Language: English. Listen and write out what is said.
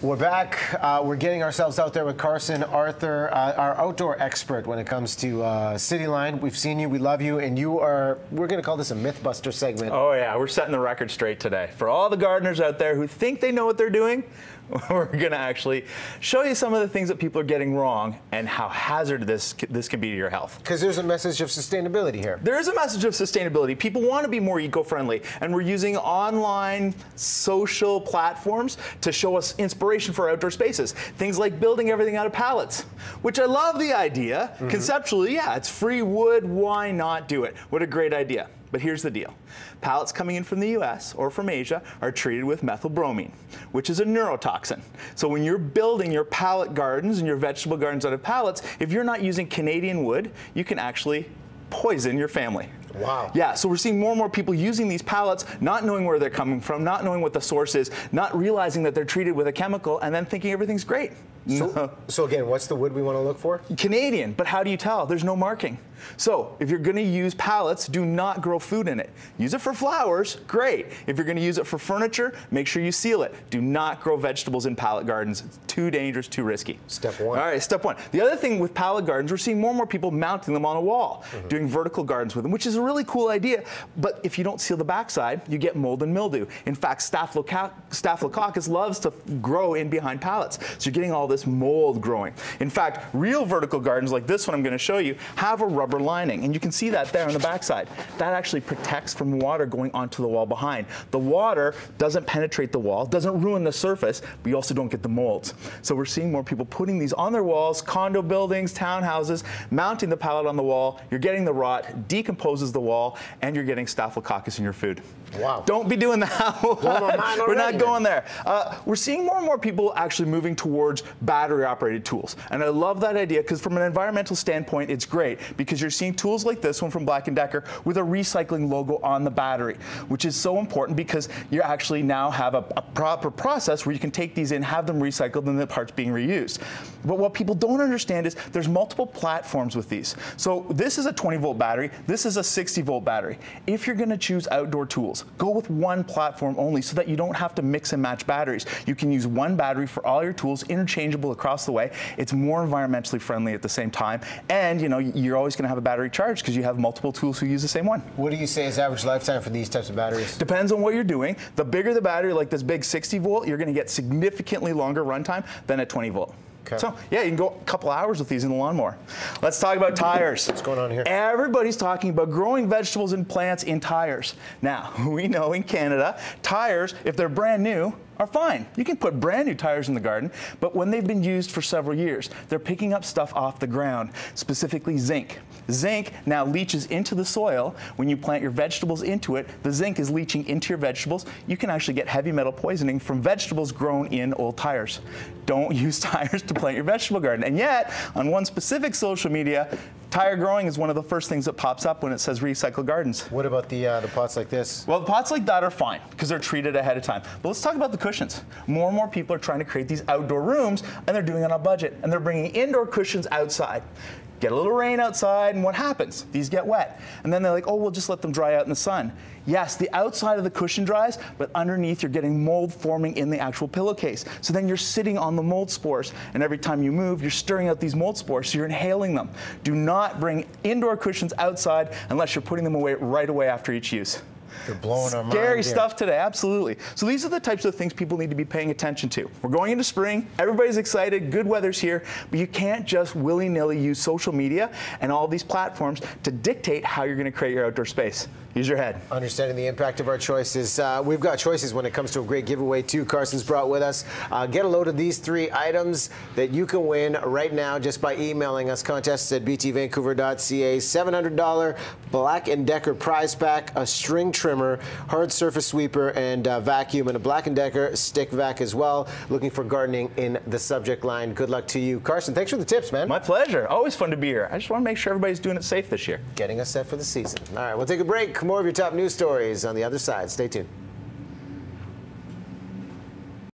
We're back. We're getting ourselves out there with Carson Arthur, our outdoor expert when it comes to Cityline. We've seen you, we love you, and you are, we're going to call this a Mythbuster segment. Oh yeah, we're setting the record straight today. For all the gardeners out there who think they know what they're doing, we're going to actually show you some of the things that people are getting wrong and how hazardous this can be to your health. Because there's a message of sustainability here. There is a message of sustainability. People want to be more eco-friendly, and we're using online social platforms to show us inspiration for outdoor spaces. Things like building everything out of pallets, which I love the idea. Conceptually, yeah, it's free wood. Why not do it? What a great idea. But here's the deal. Pallets coming in from the US or from Asia are treated with methylbromine, which is a neurotoxin. So when you're building your pallet gardens and your vegetable gardens out of pallets, if you're not using Canadian wood, you can actually poison your family. Wow. Yeah, so we're seeing more and more people using these pallets, not knowing where they're coming from, not knowing what the source is, not realizing that they're treated with a chemical, and then thinking everything's great. So again, what's the wood we want to look for? Canadian, but how do you tell? There's no marking. So if you're going to use pallets, do not grow food in it. Use it for flowers, great. If you're going to use it for furniture, make sure you seal it. Do not grow vegetables in pallet gardens. It's too dangerous, too risky. Step one. All right, step one. The other thing with pallet gardens, we're seeing more and more people mounting them on a wall, doing vertical gardens with them, which is a really cool idea. But if you don't seal the backside, you get mold and mildew. In fact, Staphylococcus loves to grow in behind pallets. So you're getting all this mold growing. In fact, real vertical gardens like this one I'm going to show you have a rubber lining, and you can see that there on the backside. That actually protects from water going onto the wall behind. The water doesn't penetrate the wall, doesn't ruin the surface, but you also don't get the molds. So we're seeing more people putting these on their walls, condo buildings, townhouses, mounting the pallet on the wall. You're getting the rot, decomposes the wall, and you're getting Staphylococcus in your food. Wow. Don't be doing that. We're not going there. We're seeing more and more people actually moving towards battery-operated tools. And I love that idea because from an environmental standpoint, it's great because you're seeing tools like this one from Black & Decker with a recycling logo on the battery, which is so important because you actually now have a proper process where you can take these in, have them recycled, and the parts being reused. But what people don't understand is there's multiple platforms with these. So this is a 20-volt battery. This is a 60-volt battery. If you're going to choose outdoor tools, go with one platform only so that you don't have to mix and match batteries. You can use one battery for all your tools, interchangeable across the way. It's more environmentally friendly at the same time, and you know you're always going to have a battery charge because you have multiple tools who use the same one. What do you say is average lifetime for these types of batteries? Depends on what you're doing. The bigger the battery, like this big 60-volt, you're going to get significantly longer runtime than a 20-volt. Okay. So, yeah, you can go a couple hours with these in the lawnmower. Let's talk about tires. What's going on here? Everybody's talking about growing vegetables and plants in tires. Now, we know in Canada, tires, if they're brand new, are fine. You can put brand new tires in the garden, but when they've been used for several years, they're picking up stuff off the ground, specifically zinc. Zinc now leaches into the soil. When you plant your vegetables into it, the zinc is leaching into your vegetables. You can actually get heavy metal poisoning from vegetables grown in old tires. Don't use tires to plant your vegetable garden. And yet, on one specific social media, tire growing is one of the first things that pops up when it says recycle gardens. What about the pots like this? Well, the pots like that are fine because they're treated ahead of time. But let's talk about the cushions. More and more people are trying to create these outdoor rooms, and they're doing it on a budget, and they're bringing indoor cushions outside. Get a little rain outside, and what happens? These get wet. And then they're like, oh, we'll just let them dry out in the sun. Yes, the outside of the cushion dries, but underneath you're getting mold forming in the actual pillowcase. So then you're sitting on the mold spores, and every time you move, you're stirring out these mold spores, so you're inhaling them. Do not bring indoor cushions outside unless you're putting them away right away after each use. You're blowing our mind. Scary stuff today, absolutely. So these are the types of things people need to be paying attention to. We're going into spring, everybody's excited, good weather's here, but you can't just willy-nilly use social media and all these platforms to dictate how you're going to create your outdoor space. Use your head. Understanding the impact of our choices. We've got choices when it comes to a great giveaway too. Carson's brought with us. Get a load of these 3 items that you can win right now just by emailing us. Contests at btvancouver.ca. $700 Black & Decker prize pack, a string trimmer, hard surface sweeper, and vacuum, and a Black & Decker stick vac as well. Looking for gardening in the subject line. Good luck to you. Carson, thanks for the tips, man. My pleasure. Always fun to be here. I just want to make sure everybody's doing it safe this year. Getting us set for the season. All right, we'll take a break. More of your top news stories on the other side. Stay tuned.